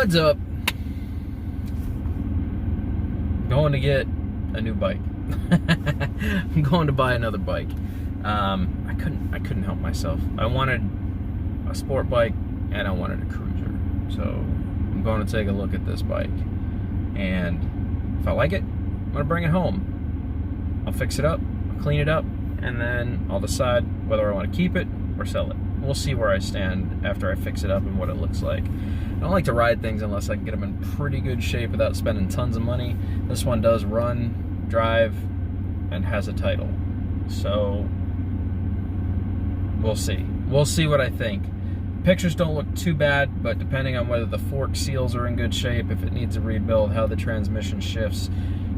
What's up? Going to get a new bike. I'm going to buy another bike. I couldn't help myself. I wanted a sport bike and I wanted a cruiser. So I'm going to take a look at this bike, and if I like it, I'm gonna bring it home. I'll fix it up, I'll clean it up, and then I'll decide whether I want to keep it or sell it. We'll see where I stand after I fix it up and what it looks like. I don't like to ride things unless I can get them in pretty good shape without spending tons of money. This one does run, drive, and has a title. So we'll see. We'll see what I think. Pictures don't look too bad, but depending on whether the fork seals are in good shape, if it needs a rebuild, how the transmission shifts,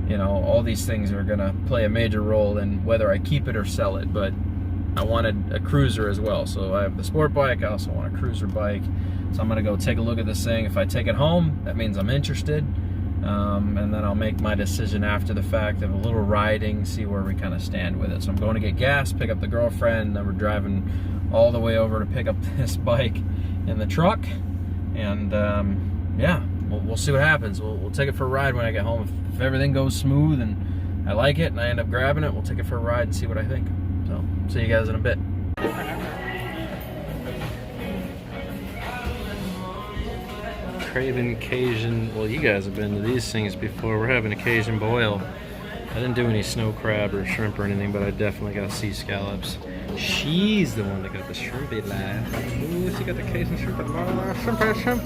you know, all these things are gonna play a major role in whether I keep it or sell it. But I wanted a cruiser as well. So I have the sport bike, I also want a cruiser bike. So I'm gonna go take a look at this thing. If I take it home, that means I'm interested. And then I'll make my decision after the fact of a little riding, see where we kind of stand with it. So I'm going to get gas, pick up the girlfriend, then we're driving all the way over to pick up this bike in the truck. And yeah, we'll see what happens. We'll take it for a ride when I get home. If everything goes smooth and I like it and I end up grabbing it, we'll take it for a ride and see what I think. So, see you guys in a bit. Craven Cajun. Well, you guys have been to these things before. We're having a Cajun boil. I didn't do any snow crab or shrimp or anything, but I definitely got sea scallops. She's the one that got the shrimpy laugh. Ooh, she got the Cajun shrimp. Shrimp.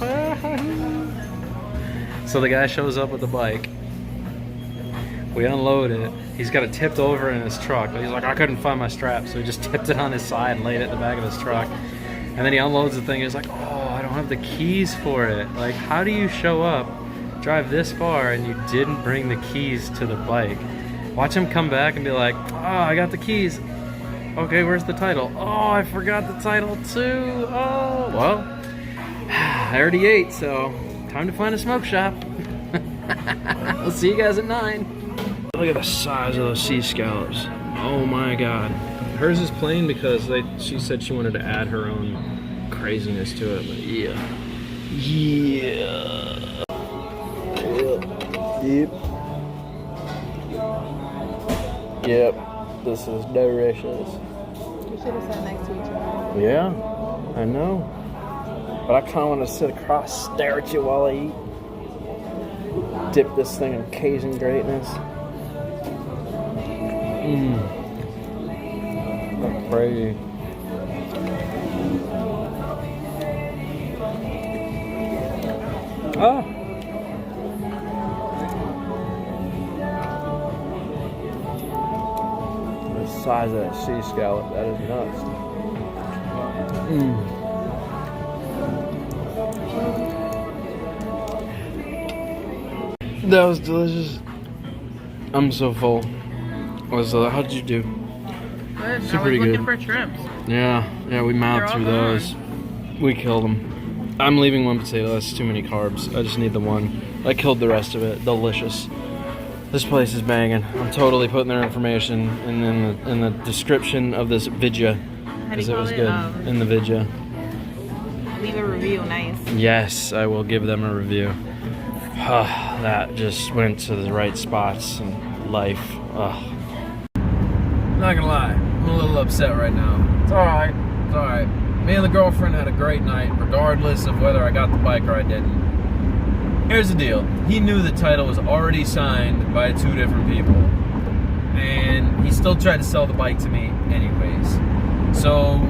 So the guy shows up with the bike. We unload it. He's got it tipped over in his truck. But he's like, I couldn't find my strap, so he just tipped it on his side and laid it in the back of his truck. And then he unloads the thing. He's like, oh, I don't have the keys for it. Like, how do you show up, drive this far, and you didn't bring the keys to the bike? Watch him come back and be like, oh, I got the keys. Okay, where's the title? Oh, I forgot the title too. Oh, well, I already ate, so time to find a smoke shop. I'll see you guys at 9. Look at the size of those sea scallops. Oh my God. Hers is plain because she said she wanted to add her own craziness to it, but yeah. Yeah. Yep. This is delicious. We should have sat next to each other. Yeah, I know. But I kind of want to sit across, stare at you while I eat. Dip this thing in Cajun greatness. Mmm. That's crazy. Oh. The size of that sea scallop, that is nuts. Mmm. That was delicious. I'm so full. How did you do? Good. Super I was looking good. for shrimps. Yeah, we mouthed through those. We killed them. I'm leaving one potato. That's too many carbs. I just need the one. I killed the rest of it. Delicious. This place is banging. I'm totally putting their information in the description of this vidya because it was good in the vidya. Leave a review, nice. Yes, I will give them a review. That just went to the right spots in life. Not gonna lie, I'm a little upset right now. It's alright, it's alright. Me and the girlfriend had a great night, regardless of whether I got the bike or I didn't. Here's the deal. He knew the title was already signed by 2 different people, and he still tried to sell the bike to me anyways. So,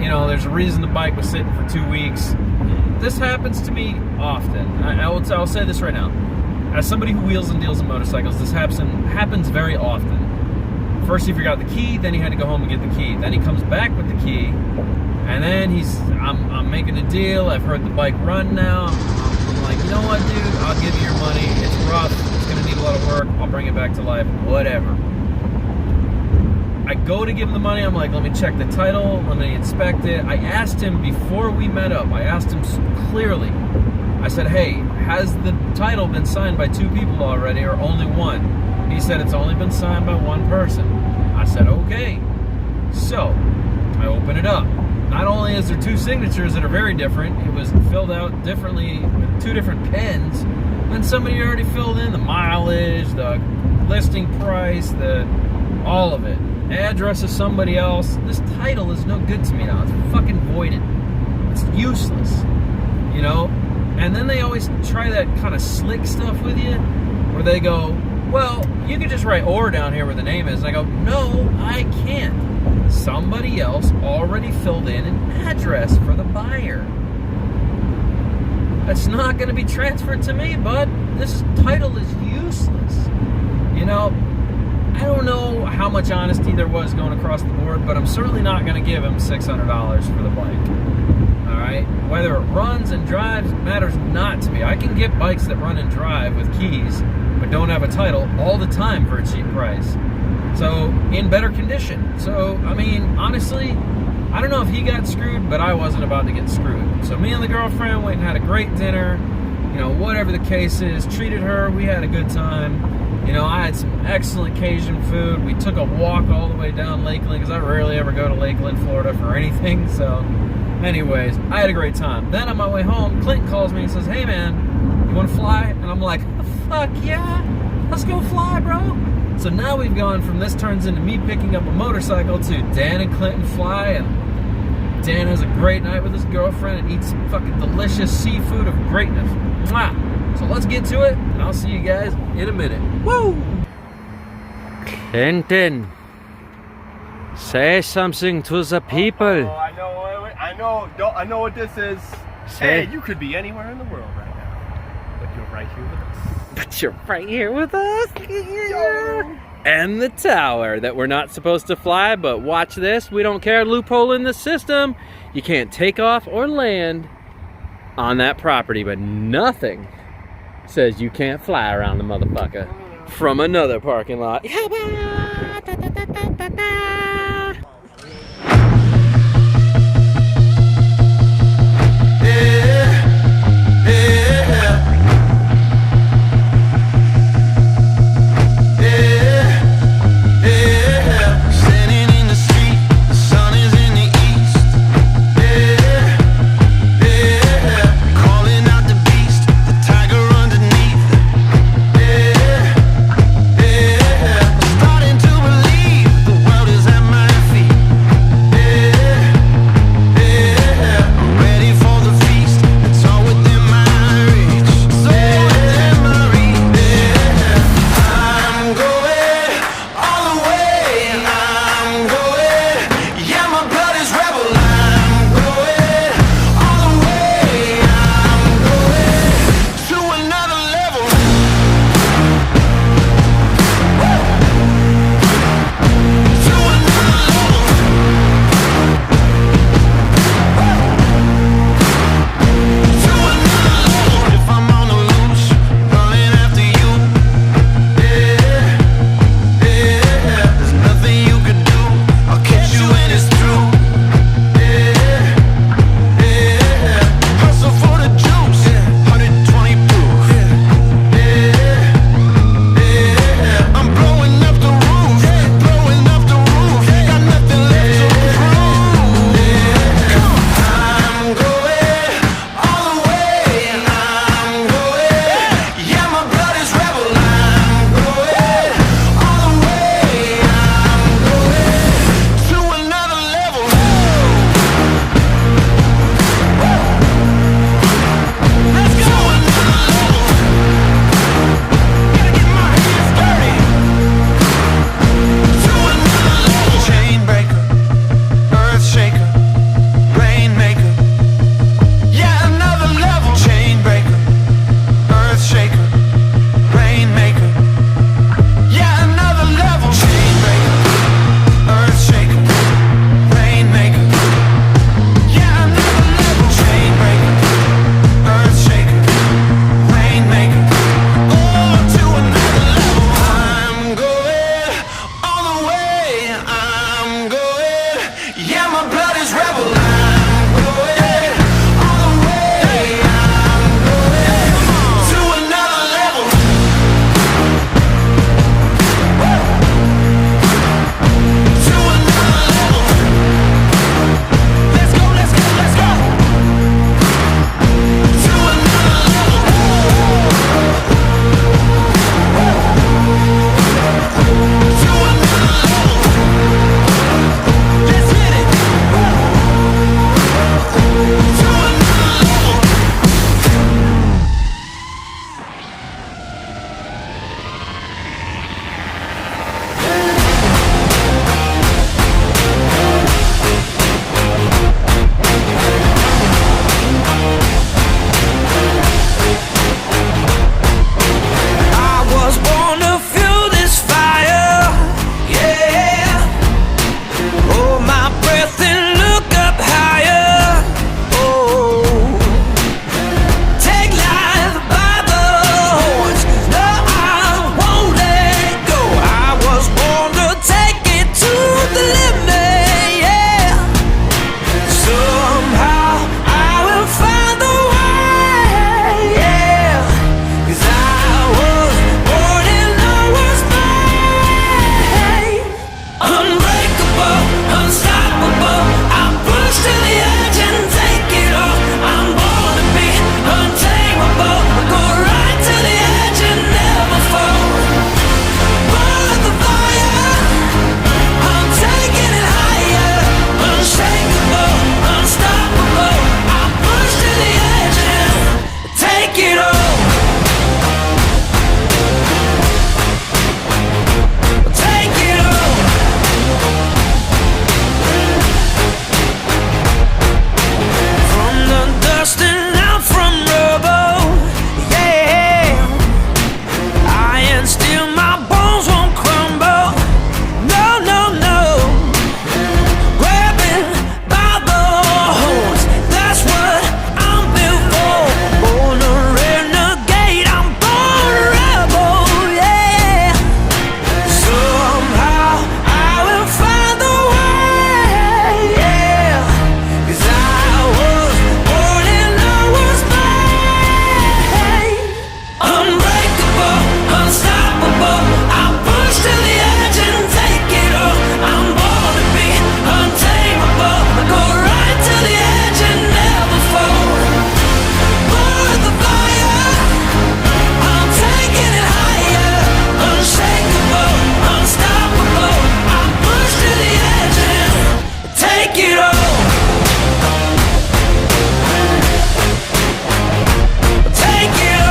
you know, there's a reason the bike was sitting for 2 weeks. This happens to me often. I'll say this right now. As somebody who wheels and deals in motorcycles, this happens very often. First he forgot the key, then he had to go home and get the key. Then he comes back with the key, and then I'm making a deal. I've heard the bike run now. I'm like, you know what, dude? I'll give you your money. It's rough. It's gonna need a lot of work. I'll bring it back to life. Whatever. I go to give him the money. I'm like, let me check the title. Let me inspect it. I asked him before we met up. I asked him clearly. I said, hey, has the title been signed by 2 people already or only 1? He said it's only been signed by 1 person. I said, okay. So, I open it up. not only is there 2 signatures that are very different, it was filled out differently with 2 different pens, and somebody already filled in the mileage, the listing price, all of it. Address of somebody else. This title is no good to me now. It's fucking voided. It's useless, you know? And then they always try that kind of slick stuff with you, where they go, well, you could just write "or" down here where the name is. And I go, no, I can't. Somebody else already filled in an address for the buyer. That's not going to be transferred to me, bud. This title is useless. You know, I don't know how much honesty there was going across the board, but I'm certainly not going to give him $600 for the bike. All right? Whether it runs and drives matters not to me. I can get bikes that run and drive with keys, but don't have a title all the time for a cheap price. So, in better condition. So, I mean, honestly, I don't know if he got screwed, but I wasn't about to get screwed. So me and the girlfriend went and had a great dinner, you know, whatever the case is, treated her, we had a good time. You know, I had some excellent Cajun food. We took a walk all the way down Lakeland, because I rarely ever go to Lakeland, Florida for anything. So, anyways, I had a great time. Then on my way home, Clint calls me and says, hey man, you want to fly? And I'm like, fuck yeah, let's go fly, bro. So now we've gone from this turns into me picking up a motorcycle to Dan and Clinton fly, and Dan has a great night with his girlfriend and eats some fucking delicious seafood of greatness. Mwah! So let's get to it, and I'll see you guys in a minute. Woo! Clinton, say something to the people. Oh, I know what this is. Say. Hey, you could be anywhere in the world right now, but you're right here with us. But you're right here with us. Yo. And the tower that we're not supposed to fly, but watch this. We don't care. Loophole in the system. You can't take off or land on that property, but nothing says you can't fly around the motherfucker from another parking lot. Let's go! Take you.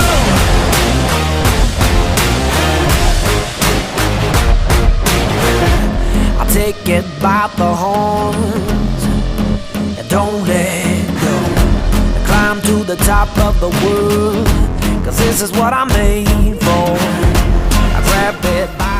I'll take it by the horns and don't let go. Climb to the top of the world, 'cause this is what I'm made for. I grab it by